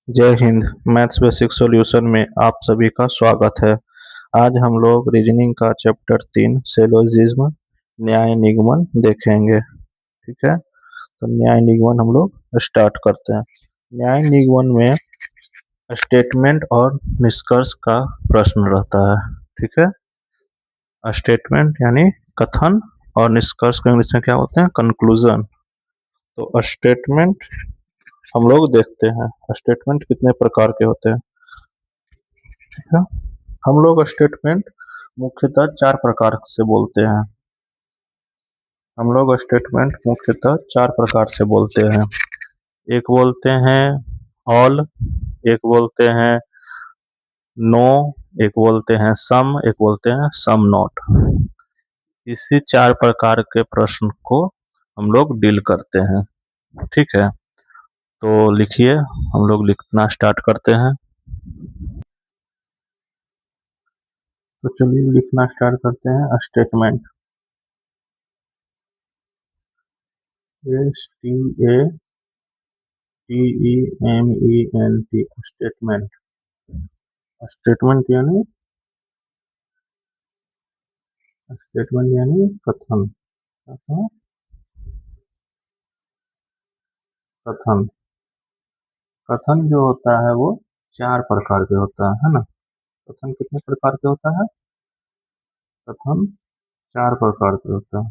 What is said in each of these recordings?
जय Hind. Maths basic solution में आप सभी का स्वागत है। आज हम लोग रीजनिंग का चैप्टर 3 सिलोजिज्म न्याय निगमन देखेंगे। ठीक है, तो न्याय निगमन हम लोग स्टार्ट करते हैं। न्याय निगमन में स्टेटमेंट और निष्कर्ष का प्रश्न रहता है। ठीक है, स्टेटमेंट यानी कथन और निष्कर्ष को इंग्लिश में क्या बोलते हैं, कंक्लूजन। तो स्टेटमेंट हम लोग देखते हैं। स्टेटमेंट कितने प्रकार के होते हैं। ठीक है, हम लोग स्टेटमेंट मुख्यतः 4 प्रकार से बोलते हैं। हम लोग स्टेटमेंट मुख्यतः 4 प्रकार से बोलते हैं। एक बोलते हैं ऑल, एक बोलते हैं नो, एक बोलते हैं सम, एक बोलते हैं सम नॉट। इसी 4 प्रकार के प्रश्न को हम लोग डील करते हैं। ठीक है, तो लिखिए, हम लोग लिखना स्टार्ट करते हैं। तो चलिए लिखना स्टार्ट करते हैं। Statement, STATEMENT, statement. स्टेटमेंट यानी कथन। कथन, कथन। कथन जो होता है वो 4 प्रकार के होता है ना। कथन कितने प्रकार के होता है? कथन 4 प्रकार के होता है।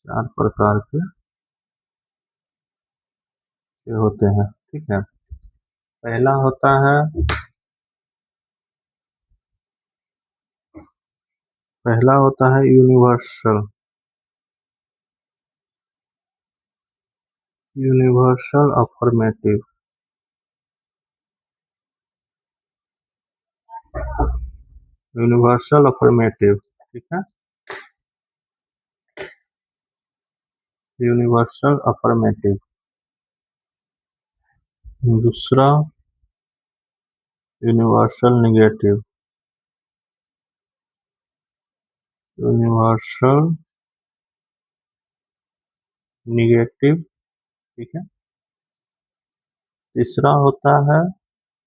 4 प्रकार के होते हैं। ठीक है, पहला होता है universal. Universal affirmative. Universal affirmative, ठीक है। Universal affirmative. दूसरा यूनिवर्सल निगेटिव। यूनिवर्सल निगेटिव, ठीक है। तीसरा होता है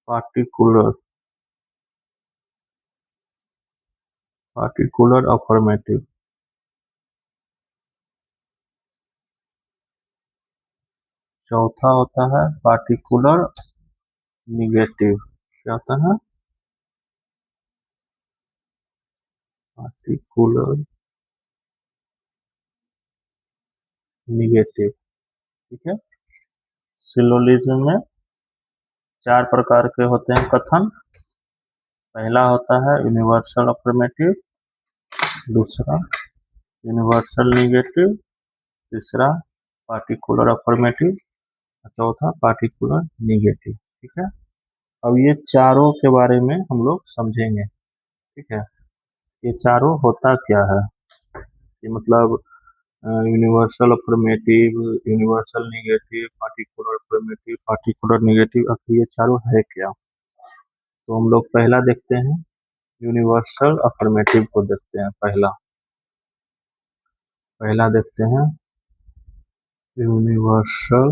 पार्टिकुलर। Particular affirmative. चौथा होता है पार्टिकुलर निगेटिव। क्या होता है? पार्टिकुलर निगेटिव, ठीक है। सिलोजिज्म में 4 प्रकार के होते हैं कथन। पहला होता है यूनिवर्सल अफर्मेटिव, दूसरा यूनिवर्सल निगेटिव, तीसरा पार्टिकुलर अफर्मेटिव, चौथा पार्टिकुलर निगेटिव। ठीक है, अब ये चारों के बारे में हम लोग समझेंगे। ठीक है, ये चारों होता क्या है, ये मतलब universal affirmative, universal negative, particular affirmative, particular negative, आखिर ये चारों है क्या। तो हम लोग पहला देखते हैं, यूनिवर्सल अफर्मेटिव को देखते हैं। पहला देखते हैं यूनिवर्सल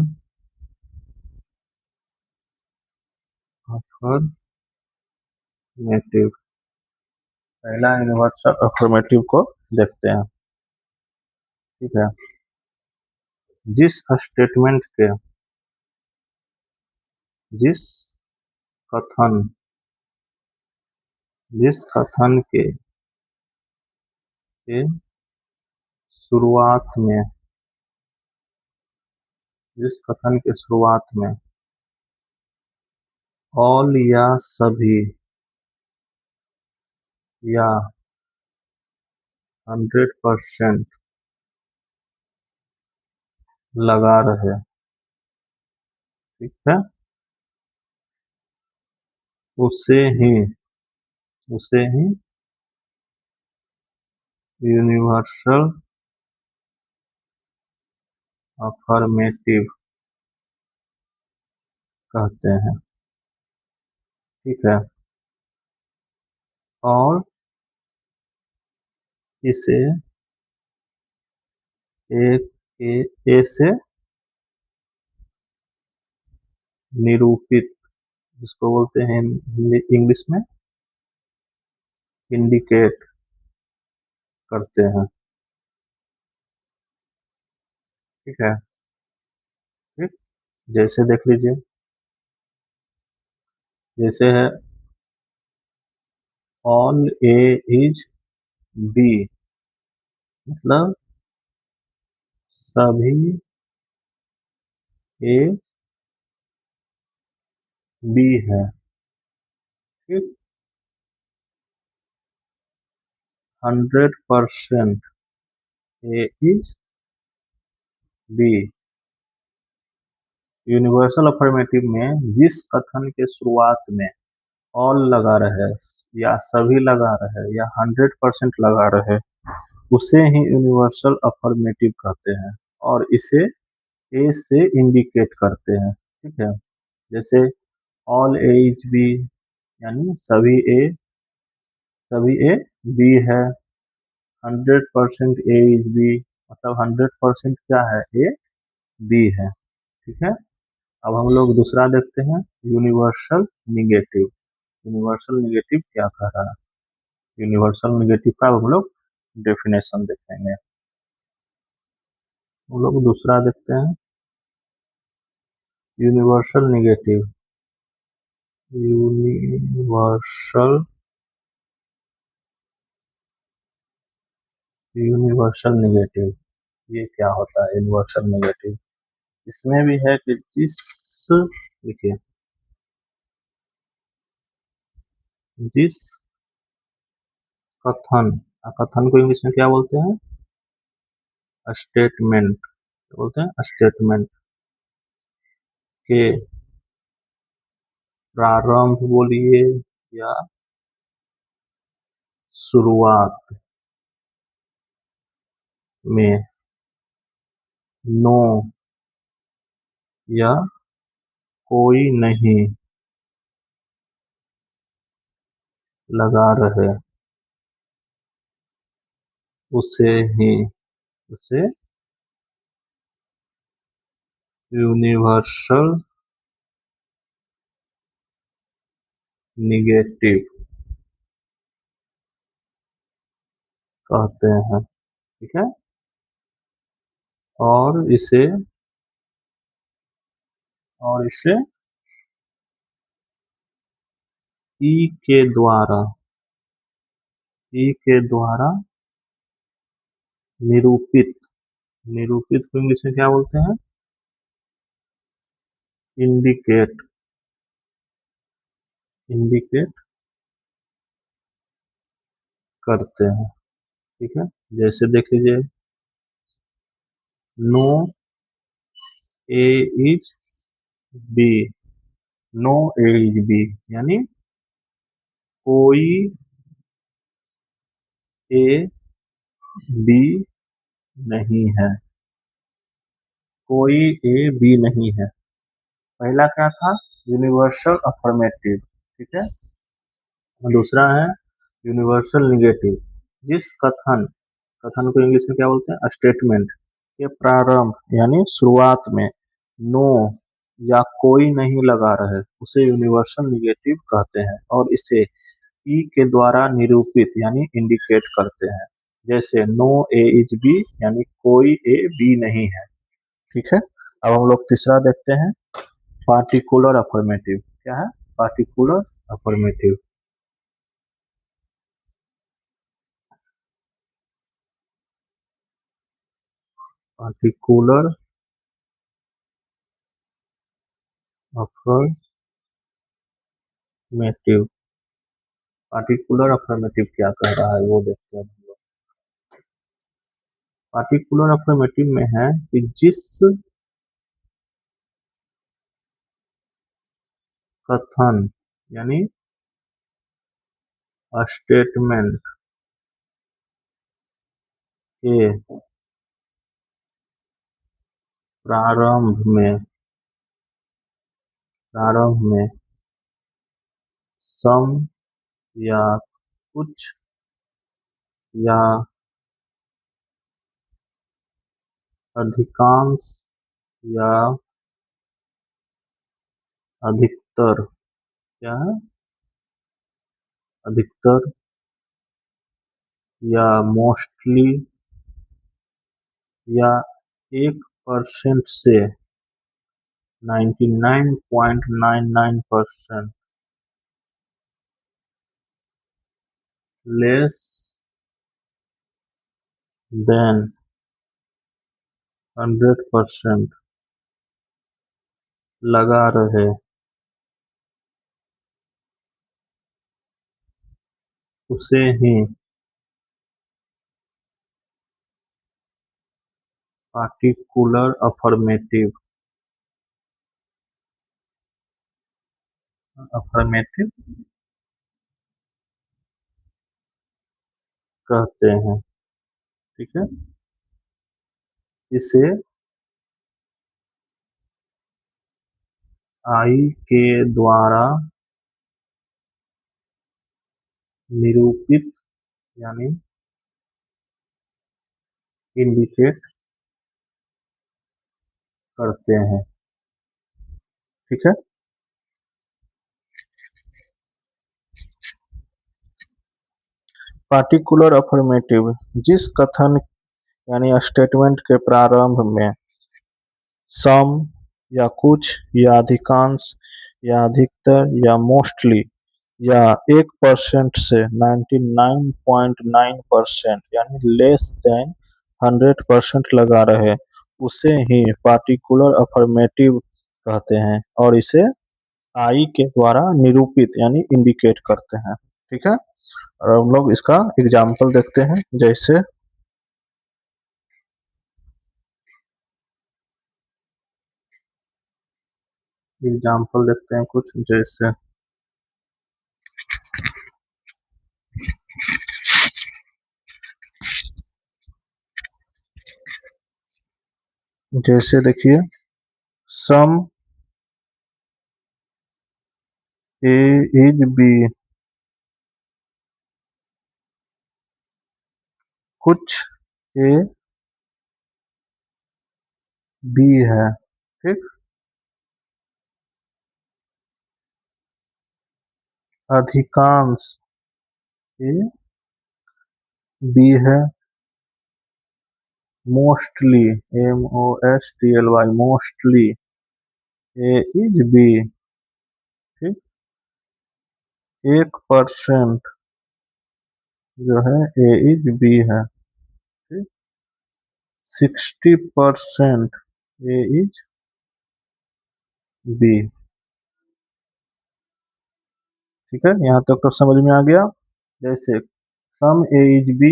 अफर्मेटिव। पहला यूनिवर्सल अफर्मेटिव को देखते हैं। ठीक है, जिस स्टेटमेंट के, जिस कथन, जिस कथन के शुरुआत में, जिस कथन के शुरुआत में ऑल या सभी या 100% लगा रहे, ठीक है, उसे ही यूनिवर्सल अफर्मेटिव कहते हैं। ठीक है, और इसे एक ए से निरूपित, जिसको बोलते हैं इंग्लिश में इंडिकेट करते हैं। ठीक है। ठीक। जैसे देख लीजिए, जैसे है ऑल ए इज बी, मतलब सभी ए बी है। ठीक। 100% ए इज बी। यूनिवर्सल अफर्मेटिव में जिस कथन के शुरुआत में ऑल लगा रहे या सभी लगा रहे या 100% लगा रहे, उसे ही यूनिवर्सल अफर्मेटिव कहते हैं और इसे ए से इंडिकेट करते हैं। ठीक है। जैसे ऑल ए इज बी, यानी सभी ए बी है। 100% ए इज बी, मतलब 100% क्या है, ए बी है। ठीक है। अब हम लोग दूसरा देखते हैं, यूनिवर्सल निगेटिव। यूनिवर्सल निगेटिव क्या कह रहा है, यूनिवर्सल निगेटिव का हम लोग डेफिनेशन देखेंगे। हम लोग दूसरा देखते हैं, universal negative. Universal universal negative, ये क्या होता है यूनिवर्सल निगेटिव? इसमें भी है कि देखिए, जिस कथन, कथन को इंग्लिश में क्या बोलते हैं, स्टेटमेंट बोलते हैं। स्टेटमेंट के प्रारंभ बोलिए या शुरुआत में नो या कोई नहीं लगा रहे, उसे ही उसे यूनिवर्सल निगेटिव कहते हैं। ठीक है। और इसे और इसे ई के द्वारा ई के द्वारा निरूपित, निरूपित को इंग्लिश में क्या बोलते हैं, इंडिकेट, इंडिकेट करते हैं। ठीक है। जैसे देख लीजिए, no A is B, no A is B, यानी कोई ए बी नहीं है, कोई ए बी नहीं है। पहला क्या था, यूनिवर्सल अफर्मेटिव। ठीक है। और दूसरा है यूनिवर्सल निगेटिव। जिस कथन, कथन को इंग्लिश में क्या बोलते हैं, स्टेटमेंट के प्रारंभ यानी शुरुआत में नो या कोई नहीं लगा रहे, उसे यूनिवर्सल निगेटिव कहते हैं और इसे ई के द्वारा निरूपित यानी इंडिकेट करते हैं। जैसे नो ए इज बी, यानी कोई ए बी नहीं है। ठीक है। अब हम लोग तीसरा देखते हैं, पार्टिकुलर अफर्मेटिव। क्या है, particular affirmative. Particular affirmative, particular affirmative क्या कह रहा है वो देखते हैं हम लोग। पार्टिकुलर अफर्मेटिव में है कि जिस कथन यानी स्टेटमेंट के प्रारंभ में प्रारंभ में सम या कुछ या अधिकांश या अधिकतर, क्या है, अधिकतर या मोस्टली या 1% से 99.99% लेस देन 100% लगा रहे, उसे ही पार्टिकुलर अफर्मेटिव अफर्मेटिव कहते हैं। ठीक है, इसे आई के द्वारा निरूपित यानी इंडिकेट करते हैं। ठीक है, पार्टिकुलर अफर्मेटिव जिस कथन यानी स्टेटमेंट के प्रारंभ में सम या कुछ या अधिकांश या अधिकतर या मोस्टली या 1% से 99.9% यानी लेस देन 100% लगा रहे, उसे ही पार्टिकुलर अफर्मेटिव कहते हैं और इसे आई के द्वारा निरूपित यानी इंडिकेट करते हैं। ठीक है, और हम लोग इसका एग्जाम्पल देखते हैं। जैसे एग्जाम्पल देखते हैं कुछ, जैसे जैसे देखिए, सम ए इज बी, कुछ ए बी है। ठीक, अधिकांश ए बी है, mostly MOSTLY mostly A is B. ठीक, 1% जो है ए इज बी है। ठीक, 60% ए इज बी। ठीक है, यहाँ तक तो समझ में आ गया। जैसे सम ए इज बी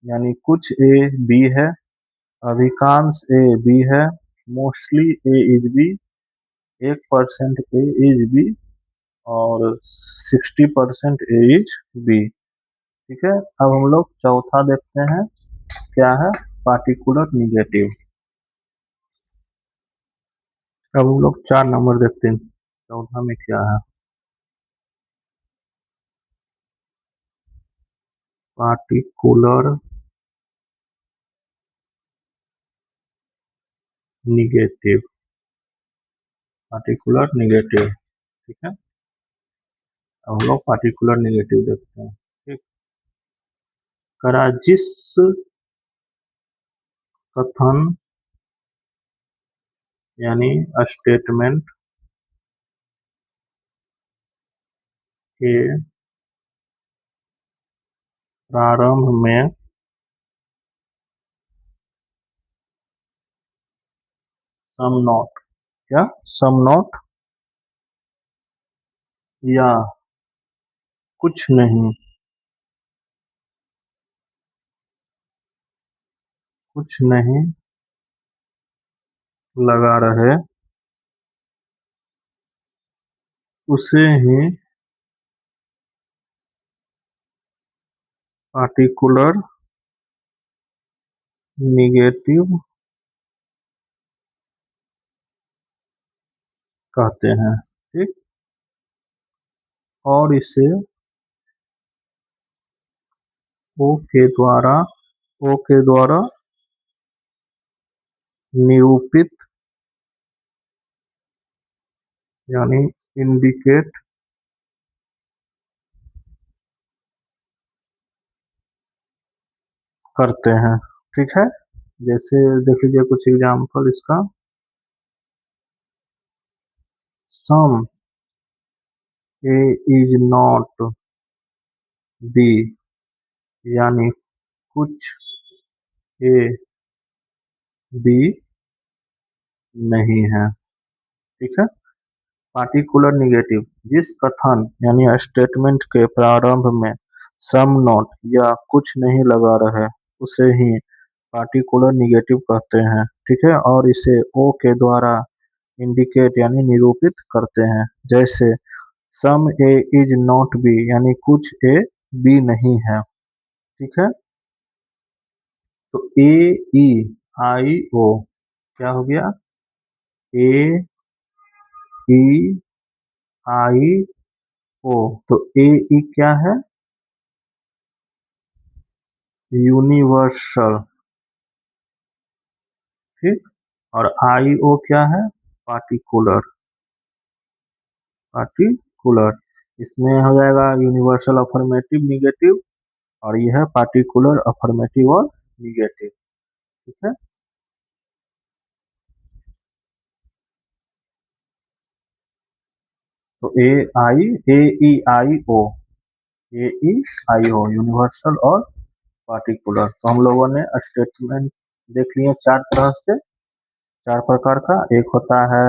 यानी कुछ ए बी है, अधिकांश ए बी है, mostly A is B, 1% A is B और 60% ए इज बी। ठीक है, अब हम लोग चौथा देखते हैं, क्या है, पार्टिकुलर निगेटिव। अब हम लोग 4 नंबर देखते हैं, चौथा में क्या है, पार्टिकुलर निगेटिव। पार्टिकुलर निगेटिव, ठीक है, अब हम लोग पार्टिकुलर निगेटिव देखते हैं। ठीक, करा जिस कथन यानी स्टेटमेंट के प्रारंभ में सम नॉट, क्या, सम नॉट या कुछ नहीं, कुछ नहीं लगा रहे, उसे ही पार्टिकुलर निगेटिव कहते हैं। ठीक, और इसे ओ के द्वारा निरूपित यानी इंडिकेट करते हैं। ठीक है, जैसे देख लीजिए कुछ एग्जाम्पल इसका। सम ए इज नॉट बी, यानी कुछ ए बी नहीं है। ठीक है, पार्टिकुलर निगेटिव, जिस कथन यानी स्टेटमेंट के प्रारंभ में सम नॉट या कुछ नहीं लगा रहे उसे ही पार्टिकुलर निगेटिव कहते हैं। ठीक है, और इसे ओ के द्वारा इंडिकेट यानी निरूपित करते हैं। जैसे सम ए इज नॉट बी, यानी कुछ ए बी नहीं है। ठीक है, तो ए ई आई ओ क्या हो गया? ए ई आई ओ। तो ए ई क्या है? यूनिवर्सल। ठीक, और आई ओ क्या है? पार्टिकुलर। पार्टिकुलर, इसमें हो जाएगा यूनिवर्सल अफर्मेटिव निगेटिव, और यह है पार्टिकुलर अफर्मेटिव और निगेटिव। ठीक है, तो ए ई आई ओ, ए ई आई ओ यूनिवर्सल और पार्टिकुलर। तो हम लोगों ने स्टेटमेंट देख लिए चार तरह से, चार प्रकार का। एक होता है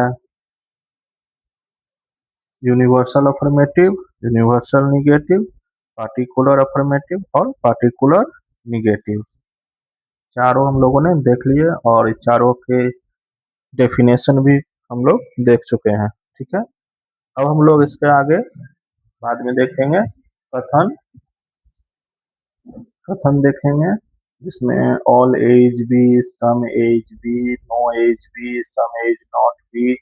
universal affirmative, universal negative, particular affirmative और पार्टिकुलर निगेटिव। चारों हम लोगों ने देख लिए, और चारों के डेफिनेशन भी हम लोग देख चुके हैं। ठीक है, अब हम लोग इसके आगे बाद में देखेंगे कथन। कथन देखेंगे जिसमें all A's B, some A's B, no A's B, some A's not B,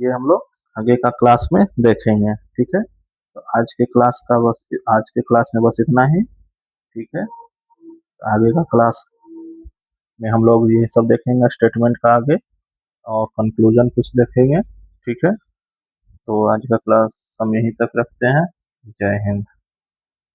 ये हम लोग आगे का क्लास में देखेंगे। ठीक है, तो आज के क्लास में बस इतना ही। ठीक है, आगे का क्लास में हम लोग ये सब देखेंगे स्टेटमेंट का आगे, और कंक्लूजन कुछ देखेंगे। ठीक है, तो आज का क्लास हम यहीं तक रखते हैं। जय हिंद।